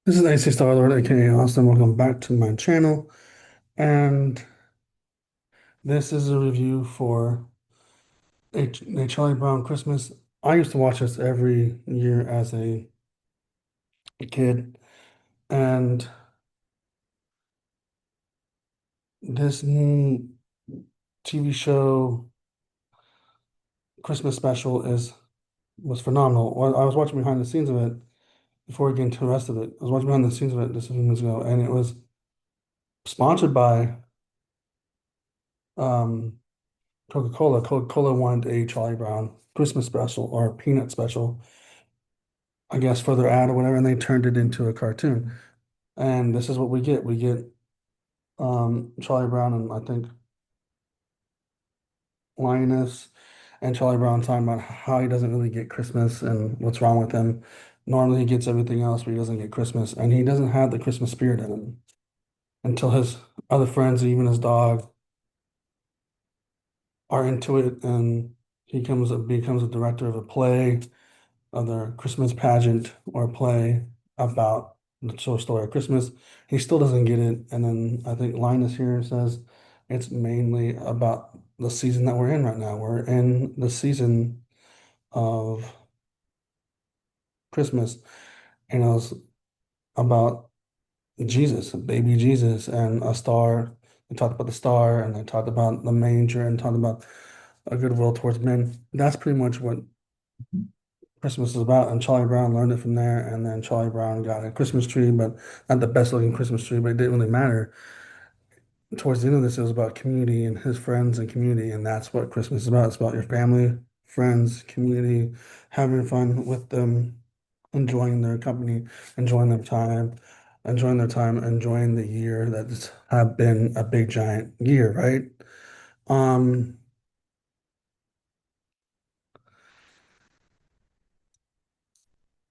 This is AC Star Lord, aka Austin. Welcome back to my channel. And this is a review for a Charlie Brown Christmas. I used to watch this every year as a kid. And this new TV show Christmas special is was phenomenal. Well, I was watching behind the scenes of it before we get into the rest of it. I was watching behind the scenes of it just a few minutes ago, and it was sponsored by um, Coca-Cola. Coca-Cola wanted a Charlie Brown Christmas special or peanut special, I guess, for their ad or whatever, and they turned it into a cartoon. And this is what we get. We get Charlie Brown and I think Linus and Charlie Brown talking about how he doesn't really get Christmas and what's wrong with him. Normally he gets everything else, but he doesn't get Christmas, and he doesn't have the Christmas spirit in him until his other friends, even his dog, are into it, and he becomes a director of a play, of their Christmas pageant or play about the short story of Christmas. He still doesn't get it. And then I think Linus here says it's mainly about the season that we're in right now. We're in the season of Christmas, and it was about Jesus, baby Jesus, and a star. They talked about the star, and they talked about the manger, and talked about a goodwill towards men. That's pretty much what Christmas is about, and Charlie Brown learned it from there. And then Charlie Brown got a Christmas tree, but not the best looking Christmas tree, but it didn't really matter. Towards the end of this, it was about community and his friends and community, and that's what Christmas is about. It's about your family, friends, community, having fun with them, enjoying their company, enjoying their time, enjoying the year that's have been a big giant year, right? Um,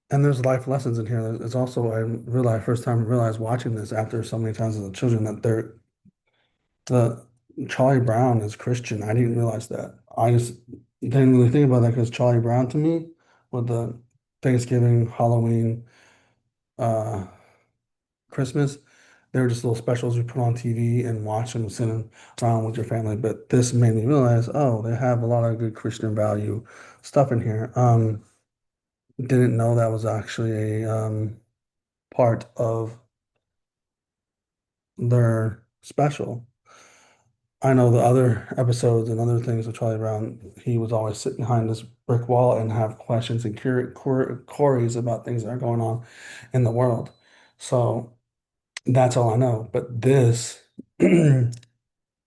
and there's life lessons in here. It's also I realized first time realized watching this after so many times as a children that the Charlie Brown is Christian. I didn't realize that. I just didn't really think about that because Charlie Brown to me with the Thanksgiving, Halloween, uh, Christmas, they were just little specials you put on TV and watch them sitting around with your family. But this made me realize, oh, they have a lot of good Christian value stuff in here. Didn't know that was actually a part of their special. I know the other episodes and other things with Charlie Brown, he was always sit behind this brick wall and have questions and queries about things that are going on in the world. So that's all I know. But this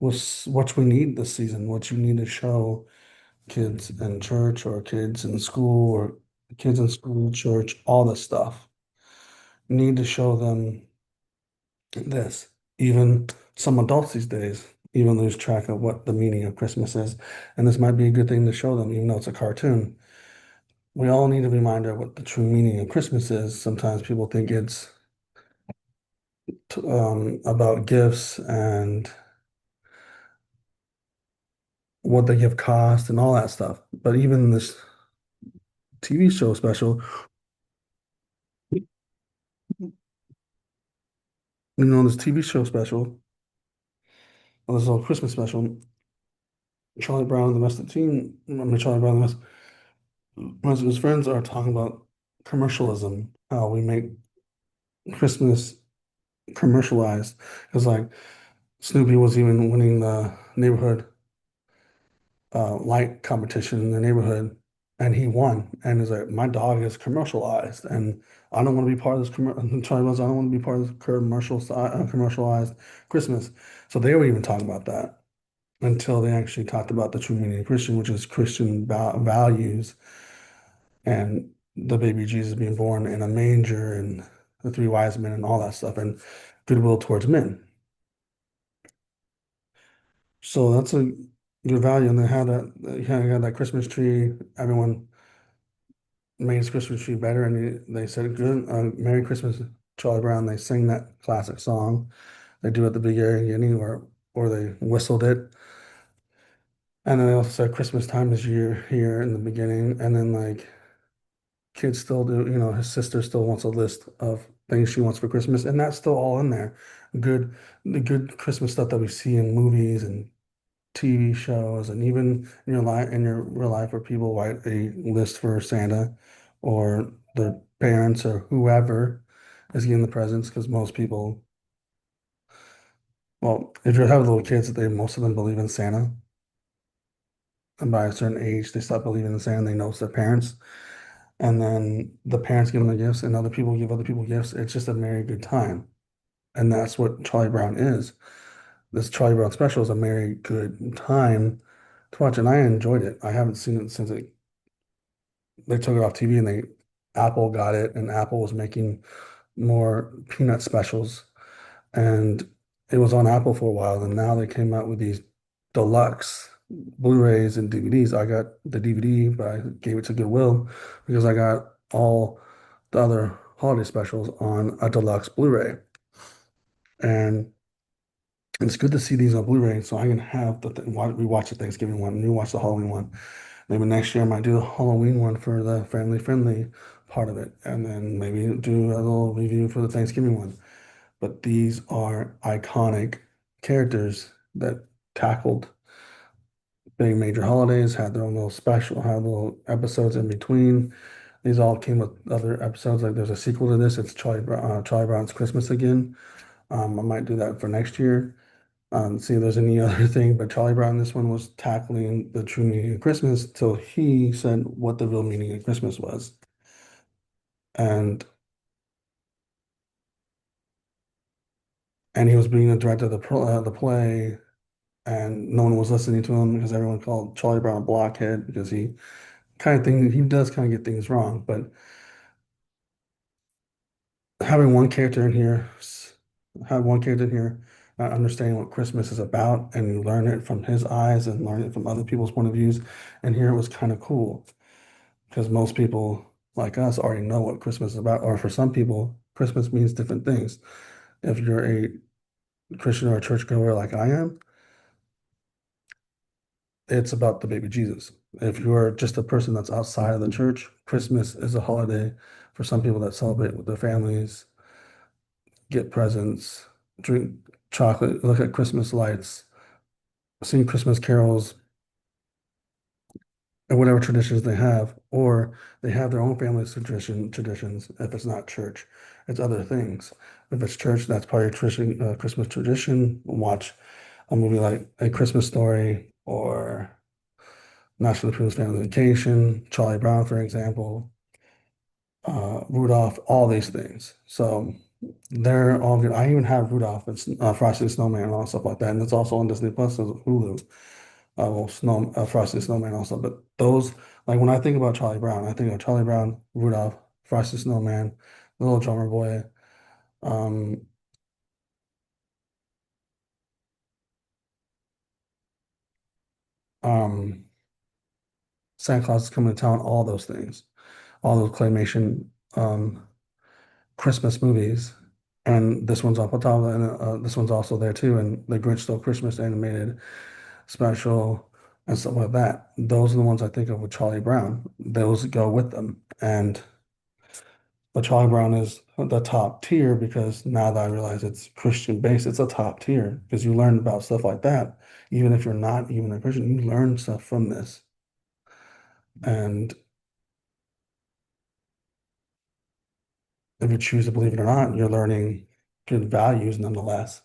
was what we need this season, what you need to show kids in church or kids in school or kids in school, church, all this stuff. You need to show them this. Even some adults these days even lose track of what the meaning of Christmas is. And this might be a good thing to show them, even though it's a cartoon. We all need a reminder of what the true meaning of Christmas is. Sometimes people think it's about gifts and what the gift cost and all that stuff. But even this TV show special, this TV show special, or this little Christmas special, Charlie Brown and the rest of the team, I mean, Charlie Brown and the rest of his friends are talking about commercialism, how we make Christmas commercialized. It's like Snoopy was even winning the neighborhood light competition in the neighborhood, and he won. And he's like, my dog is commercialized, and I don't want to be part of this Charlie Brown, I don't want to be part of this commercialized Christmas. So they were even talking about that until they actually talked about the true meaning of Christian, which is Christian values and the baby Jesus being born in a manger and the three wise men and all that stuff and goodwill towards men. So that's a good value. And they had that Christmas tree. Everyone made his Christmas tree better, and they said, "Good, Merry Christmas, Charlie Brown." They sing that classic song they do at the beginning, or they whistled it. And then they also said Christmas time is year here in the beginning, and then like kids still do, his sister still wants a list of things she wants for Christmas, and that's still all in there. Good, the good Christmas stuff that we see in movies and TV shows, and even in your real life, where people write a list for Santa or their parents or whoever is getting the presents, because most people, well, if you have little kids, most of them believe in Santa, and by a certain age, they stop believing in Santa. They know it's their parents, and then the parents give them the gifts, and other people give other people gifts. It's just a merry good time, and that's what Charlie Brown is. This Charlie Brown special is a merry good time to watch, and I enjoyed it. I haven't seen it since they took it off TV, and they Apple got it, and Apple was making more peanut specials, and it was on Apple for a while, and now they came out with these deluxe Blu-rays and DVDs. I got the DVD, but I gave it to Goodwill because I got all the other holiday specials on a deluxe Blu-ray. And it's good to see these on Blu-ray, so I can have we watch the Thanksgiving one, and we watch the Halloween one. Maybe next year I might do the Halloween one for the family friendly part of it, and then maybe do a little review for the Thanksgiving one. But these are iconic characters that tackled big major holidays, had their own little special, had little episodes in between. These all came with other episodes. Like there's a sequel to this. It's Charlie Brown's Christmas Again. I might do that for next year. See if there's any other thing, but Charlie Brown, this one was tackling the true meaning of Christmas till he said what the real meaning of Christmas was. And he was being the director of the play, and no one was listening to him because everyone called Charlie Brown a blockhead because he does kind of get things wrong. But having one character in here, have one character in here, not understanding what Christmas is about, and you learn it from his eyes and learn it from other people's point of views. And here it was kind of cool because most people like us already know what Christmas is about, or for some people, Christmas means different things. If you're a Christian or a churchgoer like I am, it's about the baby Jesus. If you're just a person that's outside of the church, Christmas is a holiday for some people that celebrate with their families, get presents, drink chocolate, look at Christmas lights, sing Christmas carols, and whatever traditions they have, or they have their own family's traditions. If it's not church, it's other things. If it's church, that's part of your tradition, Christmas tradition. Watch a movie like A Christmas Story or National Lampoon's Family Vacation, Charlie Brown, for example, Rudolph, all these things. So they're all good. I even have Rudolph and Frosty the Snowman and all stuff like that, and it's also on Disney Plus, so Hulu. Frosty the Snowman also. But those, like when I think about Charlie Brown, I think of Charlie Brown, Rudolph, Frosty the Snowman, the Little Drummer Boy, um, um, Santa Claus is coming to town, all those things, all those claymation Christmas movies. And this one's up on top, and this one's also there too. And the Grinch Stole Christmas animated special and stuff like that. Those are the ones I think of with Charlie Brown. Those go with them. And but Charlie Brown is the top tier because now that I realize it's Christian based, it's a top tier because you learn about stuff like that. Even if you're not even a Christian, you learn stuff from this. And if you choose to believe it or not, you're learning good values nonetheless.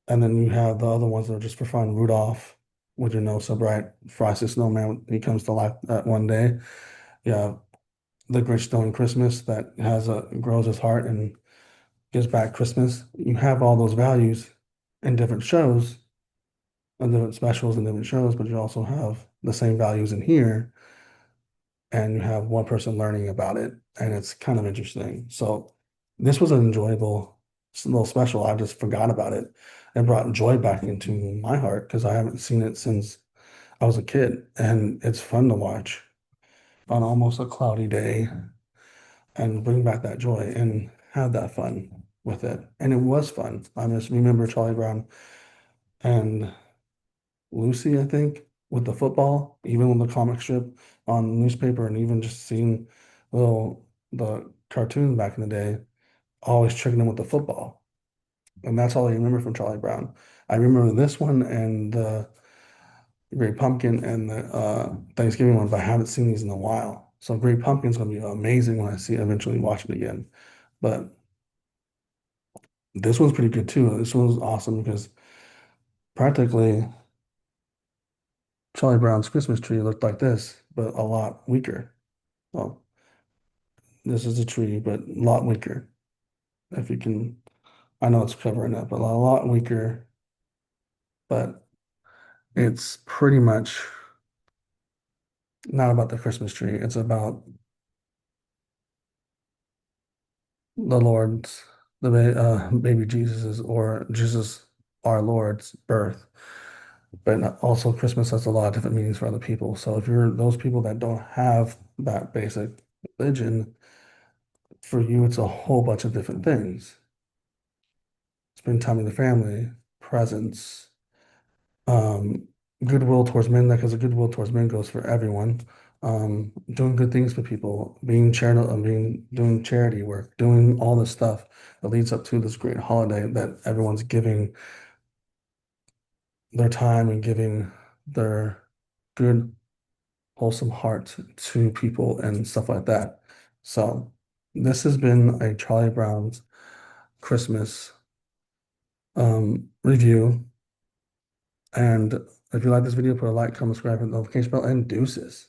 And then you have the other ones that are just for fun. Rudolph, with your nose so bright, Frosty the Snowman, he comes to life that one day. Yeah, the Grinch Stolen Christmas that grows his heart and gives back Christmas. You have all those values in different shows and different specials and different shows, but you also have the same values in here, and you have one person learning about it, and it's kind of interesting. So this was an enjoyable little special. I just forgot about it and brought joy back into my heart because I haven't seen it since I was a kid, and it's fun to watch on almost a cloudy day and bring back that joy and have that fun with it. And it was fun. I just remember Charlie Brown and Lucy, I think, with the football, even with the comic strip on the newspaper, and even just seeing the cartoon back in the day. always tricking him with the football. And that's all I remember from Charlie Brown. I remember this one and the Great Pumpkin and the Thanksgiving one, but I haven't seen these in a while. So Great Pumpkin's gonna be amazing when I see eventually watch it again. But this one's pretty good too. This one's awesome because practically Charlie Brown's Christmas tree looked like this, but a lot weaker. Well, this is a tree, but a lot weaker. If you can, I know it's covering up, but a lot weaker. But it's pretty much not about the Christmas tree. It's about the Lord's, baby Jesus's or Jesus our Lord's birth. But also Christmas has a lot of different meanings for other people. So if you're those people that don't have that basic religion, for you it's a whole bunch of different things. Spend time with the family, presents, um, goodwill towards men, because the goodwill towards men goes for everyone. Doing good things for people, being charitable, doing charity work, doing all this stuff that leads up to this great holiday that everyone's giving their time and giving their good, wholesome heart to people and stuff like that. So this has been a Charlie Brown's Christmas review. And if you like this video, put a like, comment, subscribe, and notification bell, and deuces.